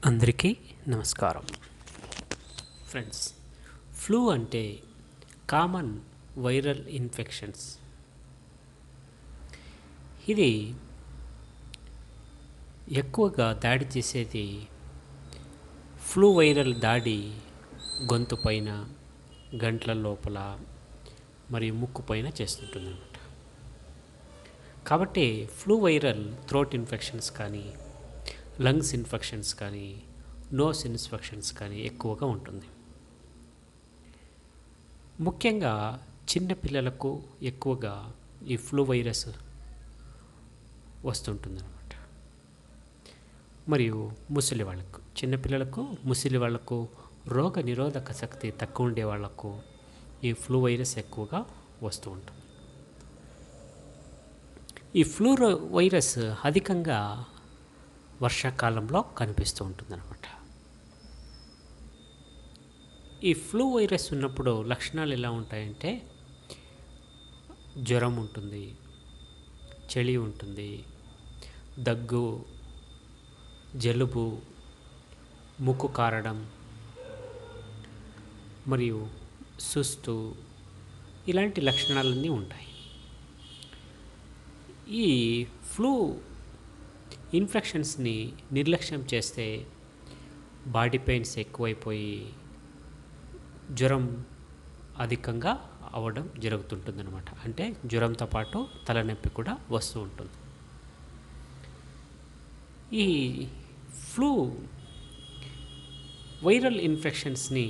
అందరికీ నమస్కారం friends. Flu అంటే కామన్ వైరల్ ఇన్ఫెక్షన్స్. ఇది ఎక్కువగా దాడి చేసేది ఫ్లూ వైరల్ దాడి గొంతు పైన, గంట్ల లోపల మరియు ముక్కు పైన చేస్తుంటుందన్నమాట. కాబట్టి ఫ్లూ వైరల్ థ్రోట్ ఇన్ఫెక్షన్స్ కానీ, లంగ్స్ ఇన్ఫెక్షన్స్ కానీ, నోస్ ఇన్ఫెక్షన్స్ కానీ ఎక్కువగా ఉంటుంది. ముఖ్యంగా చిన్నపిల్లలకు ఎక్కువగా ఈ ఫ్లూ వైరస్ వస్తుంటుందన్నమాట. మరియు ముసలి వాళ్ళకు, చిన్నపిల్లలకు, ముసలి వాళ్ళకు, రోగ నిరోధక శక్తి తక్కువ ఉండే వాళ్లకు ఈ ఫ్లూ వైరస్ ఎక్కువగా వస్తూ ఉంటుంది. ఈ ఫ్లూ వైరస్ అధికంగా వర్షాకాలంలో కనిపిస్తూ ఉంటుందన్నమాట. ఈ ఫ్లూ వైరస్ ఉన్నప్పుడు లక్షణాలు ఎలా ఉంటాయంటే జ్వరం ఉంటుంది, చలి ఉంటుంది, దగ్గు, జలుబు, ముక్కు కారడం మరియు సుస్తు, ఇలాంటి లక్షణాలన్నీ ఉంటాయి. ఈ ఫ్లూ ఇన్ఫెక్షన్స్ని నిర్లక్ష్యం చేస్తే బాడీ పెయిన్స్ ఎక్కువైపోయి జ్వరం అధికంగా అవ్వడం జరుగుతుంటుందన్నమాట. అంటే జ్వరంతో పాటు తలనొప్పి కూడా వస్తూ ఉంటుంది. ఈ ఫ్లూ వైరల్ ఇన్ఫెక్షన్స్ని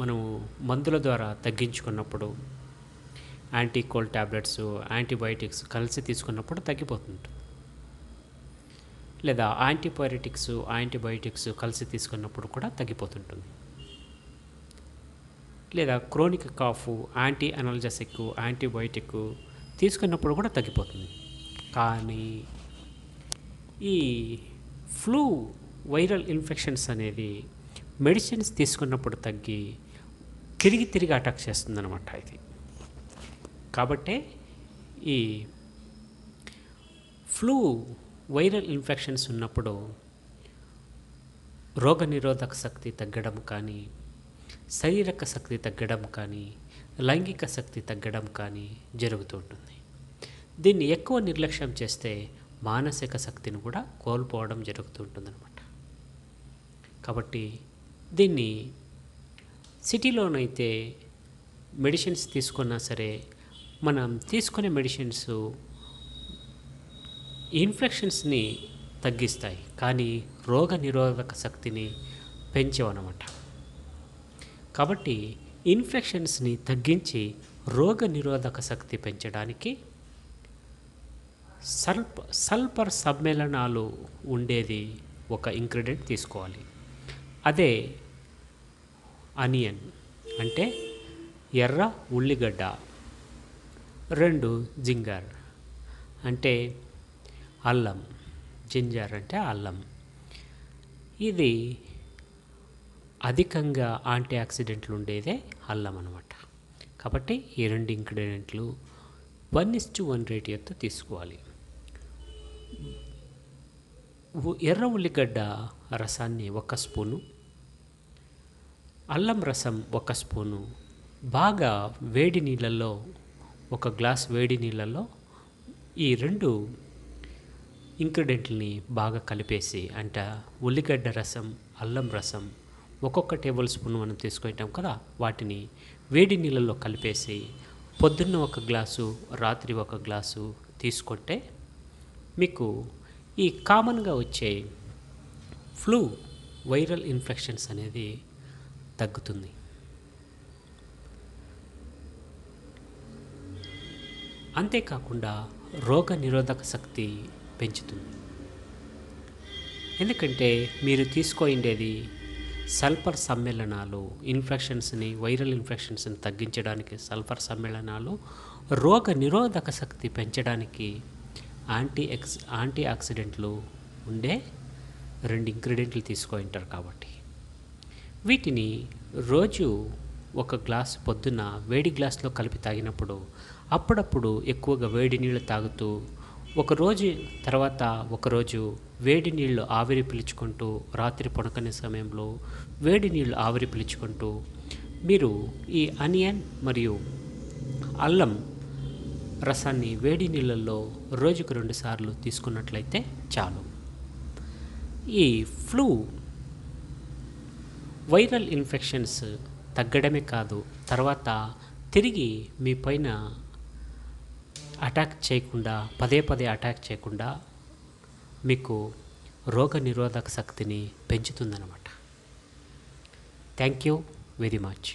మనము మందుల ద్వారా తగ్గించుకున్నప్పుడు, యాంటీకోల్డ్ ట్యాబ్లెట్స్, యాంటీబయాటిక్స్ కలిసి తీసుకున్నప్పుడు తగ్గిపోతుంటుంది. లేదా యాంటీబయాటిక్స్ కలిసి తీసుకున్నప్పుడు కూడా తగ్గిపోతుంటుంది. లేదా క్రోనిక్ కాఫ్, యాంటీ అనల్జెసిక్, యాంటీబయాటిక్ తీసుకున్నప్పుడు కూడా తగ్గిపోతుంది. కానీ ఈ ఫ్లూ వైరల్ ఇన్ఫెక్షన్స్ అనేది మెడిసిన్స్ తీసుకున్నప్పుడు తగ్గి తిరిగి అటాక్ చేస్తుందన్నమాట ఇది. కాబట్టి ఈ ఫ్లూ వైరల్ ఇన్ఫెక్షన్స్ ఉన్నప్పుడు రోగనిరోధక శక్తి తగ్గడం కానీ, శారీరక శక్తి తగ్గడం కానీ, లైంగిక శక్తి తగ్గడం కానీ జరుగుతూ ఉంటుంది. దీన్ని ఎక్కువ నిర్లక్ష్యం చేస్తే మానసిక శక్తిని కూడా కోల్పోవడం జరుగుతూ ఉంటుందన్నమాట. కాబట్టి దీన్ని సిటీలోనైతే మెడిసిన్స్ తీసుకున్నా సరే, మనం తీసుకునే మెడిసిన్స్ ఇన్ఫెక్షన్స్ని తగ్గిస్తాయి కానీ రోగ నిరోధక శక్తిని పెంచవన్నమాట. కాబట్టి ఇన్ఫెక్షన్స్ని తగ్గించి రోగ నిరోధక శక్తి పెంచడానికి సల్ఫర్ సమ్మేళనాలు ఉండేది ఒక ఇంగ్రీడియంట్ తీసుకోవాలి. అదే ఆనియన్ అంటే ఎర్ర ఉల్లిగడ్డ, 2 జింజర్ అంటే అల్లం, జింజర్ అంటే అల్లం. ఇది అధికంగా యాంటీ ఆక్సిడెంట్లు ఉండేదే అల్లం అన్నమాట. కాబట్టి ఈ 2 ఇంగ్రీడియంట్లు 1:1 రేటియోతో తీసుకోవాలి. ఎర్ర ఉల్లిగడ్డ రసాన్ని 1 స్పూను, అల్లం రసం 1 స్పూను బాగా వేడి నీళ్ళల్లో, 1 గ్లాస్ వేడి నీళ్ళల్లో ఈ 2 ఇంగ్రీడియంట్లని బాగా కలిపేసి, అంటే ఉల్లిగడ్డ రసం, అల్లం రసం ఒక్కొక్క టేబుల్ స్పూన్ మనం తీసుకుంటాం కదా, వాటిని వేడి నీళ్ళల్లో కలిపేసి పొద్దున్న 1 గ్లాసు, రాత్రి 1 గ్లాసు తీసుకుంటే మీకు ఈ కామన్గా వచ్చే ఫ్లూ వైరల్ ఇన్ఫెక్షన్స్ అనేది తగ్గుతుంది. అంతేకాకుండా రోగ నిరోధక శక్తి పెంచుతుంది. ఎందుకంటే మీరు తీసుకోండేది సల్ఫర్ సమ్మేళనాలు, వైరల్ ఇన్ఫెక్షన్స్ని తగ్గించడానికి సల్ఫర్ సమ్మేళనాలు, రోగ నిరోధక శక్తి పెంచడానికి యాంటీ ఆక్సిడెంట్లు ఉండే 2 ఇంగ్రీడియంట్లు తీసుకుంటారు. కాబట్టి వీటిని రోజు 1 గ్లాస్ పొద్దున్న వేడి గ్లాస్లో కలిపి తాగినప్పుడు, అప్పుడప్పుడు ఎక్కువగా వేడి నీళ్ళు తాగుతూ ఒకరోజు తర్వాత ఒకరోజు వేడి నీళ్ళు ఆవిరి పీల్చుకుంటూ, రాత్రి పడుకునే సమయంలో వేడి నీళ్ళు ఆవిరి పీల్చుకుంటూ మీరు ఈ ఆనియన్ మరియు అల్లం రసాన్ని వేడి నీళ్ళల్లో రోజుకు 2 సార్లు తీసుకున్నట్లయితే చాలు. ఈ ఫ్లూ వైరల్ ఇన్ఫెక్షన్స్ తగ్గడమే కాదు, తర్వాత తిరిగి మీ పైన అటాక్ చేయకుండా, పదే పదే అటాక్ చేయకుండా మీకు రోగ నిరోధక శక్తిని పెంచుతుందన్నమాట. Thank you very much.